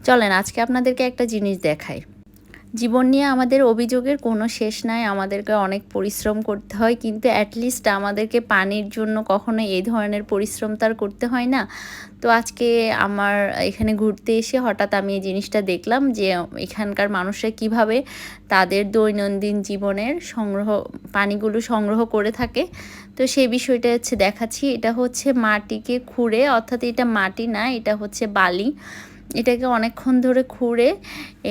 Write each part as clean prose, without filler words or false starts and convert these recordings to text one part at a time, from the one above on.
চলেন আজকে আপনাদেরকে একটা জিনিস দেখাই। জীবন নিয়ে আমাদের অভিযোগের কোনো শেষ নাই। আমাদেরকে অনেক পরিশ্রম করতে হয়। কিন্তু এটলিস্ট আমাদেরকে পানির জন্য কখনো এই ধরনের পরিশ্রম তো আর করতে হয় না। তো আজকে আমার এখানে ঘুরতে এসে হঠাৎ আমি এই জিনিসটা দেখলাম যে এখানকার মানুষরা কিভাবে তাদের দৈনন্দিন জীবনের পানিগুলো সংগ্রহ করে থাকে। তো সেই বিষয়টা হচ্ছে দেখাচ্ছি। এটা হচ্ছে মাটিকে খুঁড়ে, অর্থাৎ এটা মাটি না, এটা হচ্ছে বালি। এটাকে অনেকক্ষণ ধরে খুঁড়ে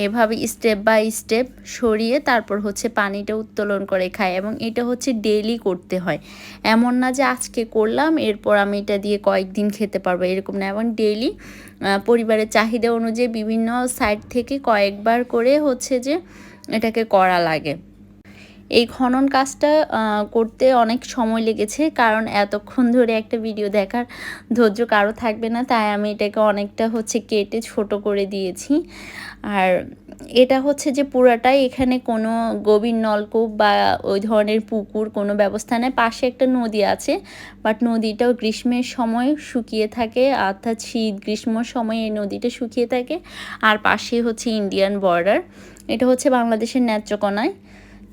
এভাবে স্টেপ বাই স্টেপ সরিয়ে তারপর হচ্ছে পানিটা উত্তোলন করে খায়, এবং এটা হচ্ছে ডেইলি করতে হয়। এমন না যে আজকে করলাম এরপর আমি এটা দিয়ে কয়েকদিন খেতে পারবো, এরকম না। এবং ডেইলি পরিবারের চাহিদা অনুযায়ী বিভিন্ন সাইড থেকে কয়েকবার করে হচ্ছে যে এটাকে করা লাগে। এই খনন কাজটা করতে অনেক সময় লেগেছে, কারণ এতক্ষণ ধরে একটা ভিডিও দেখার ধৈর্য কারো থাকবে না, তাই আমি এটাকে অনেকটা হচ্ছে কেটে ছোট করে দিয়েছি। আর এটা হচ্ছে যে পুরাটাই, এখানে কোনো গভীর নলকূপ বা ওই ধরনের পুকুর কোনো ব্যবস্থা নেই। পাশে একটা নদী আছে, বাট নদীটাও গ্রীষ্মের সময় শুকিয়ে থাকে, অর্থাৎ শীত গ্রীষ্মর সময় এই নদীটা শুকিয়ে থাকে। আর পাশে হচ্ছে ইন্ডিয়ান বর্ডার, এটা হচ্ছে বাংলাদেশের নেত্রকোনায়।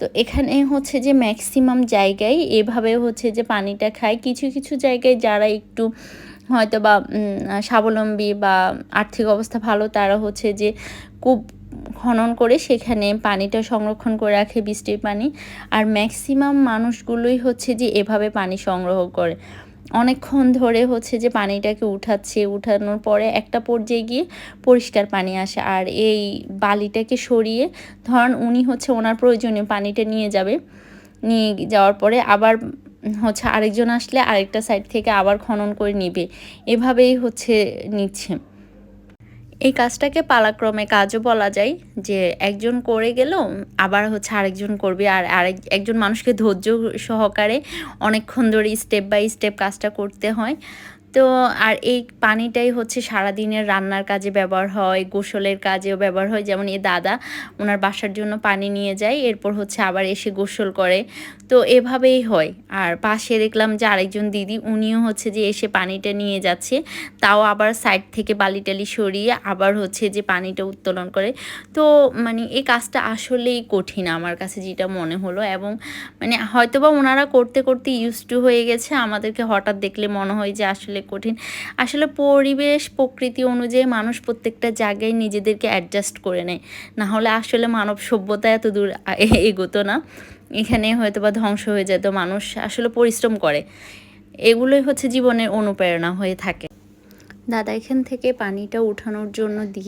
তো এখানে হচ্ছে যে ম্যাক্সিমাম জায়গায় এভাবে হচ্ছে যে পানিটা খায়। কিছু কিছু জায়গায় যারা একটু হয়তো বা স্বাবলম্বী বা আর্থিক অবস্থা ভালো, তারা হচ্ছে যে কূপ খনন করে সেখানে পানিটা সংরক্ষণ করে রাখে, বৃষ্টির পানি। আর ম্যাক্সিমাম মানুষগুলোই হচ্ছে যে এভাবে পানি সংগ্রহ করে অনেকক্ষণ ধরে হচ্ছে যে পানিটাকে উঠানোর পরে একটা পর্যায়ে গিয়ে পরিষ্কার পানি আসে। আর এই বালিটাকে সরিয়ে ধরেন উনি হচ্ছে ওনার প্রয়োজনীয় পানিটা নিয়ে যাবে, নিয়ে যাওয়ার পরে আবার হচ্ছে আরেকজন আসলে আরেকটা সাইড থেকে আবার খনন করে নিবে, এভাবেই হচ্ছে নিচ্ছে। এই কাজটাকে পালাক্রমে কাজও বলা যায়, যে একজন করে গেল আবার হচ্ছে আরেকজন করবে, আর একজন মানুষকে ধৈর্য সহকারে অনেকক্ষণ ধরে স্টেপ বাই স্টেপ কাজটা করতে হয়। তো আর এই পানিটাই হচ্ছে সারাদিনের রান্নার কাজে ব্যবহার হয়, গোসলের কাজেও ব্যবহার হয়। যেমন এই দাদা ওনার বাসার জন্য পানি নিয়ে যায়, এরপর হচ্ছে আবার এসে গোসল করে। তো এভাবেই হয়। আর পাশে দেখলাম যে আরেকজন দিদি, উনিও হচ্ছে যে এসে পানিটা নিয়ে যাচ্ছে, তাও আবার সাইড থেকে বালি টালি সরিয়ে আবার হচ্ছে যে পানিটা উত্তোলন করে। তো মানে এই কাজটা আসলেই কঠিন আমার কাছে যেটা মনে হলো, এবং মানে হয়তোবা ওনারা করতে করতে ইউজ টু হয়ে গেছে, আমাদেরকে হঠাৎ দেখলে মনে হয় যে আসলে কঠিন। আসলে পরিবেশ প্রকৃতি অনুযায়ী মানুষ প্রত্যেকটা জায়গায় নিজেদেরকে অ্যাডজাস্ট করে নেয়, না হলে আসলে মানব সভ্যতা এত দূর এগোতো না। এখানে হয়তো বা ধ্বংস হয়ে যেত। মানুষ আসলে পরিশ্রম করে, এগুলোই হচ্ছে জীবনের অনুপ্রেরণা হয়ে থাকে। দাদা এখান থেকে পানিটা উঠানোর জন্য দিয়ে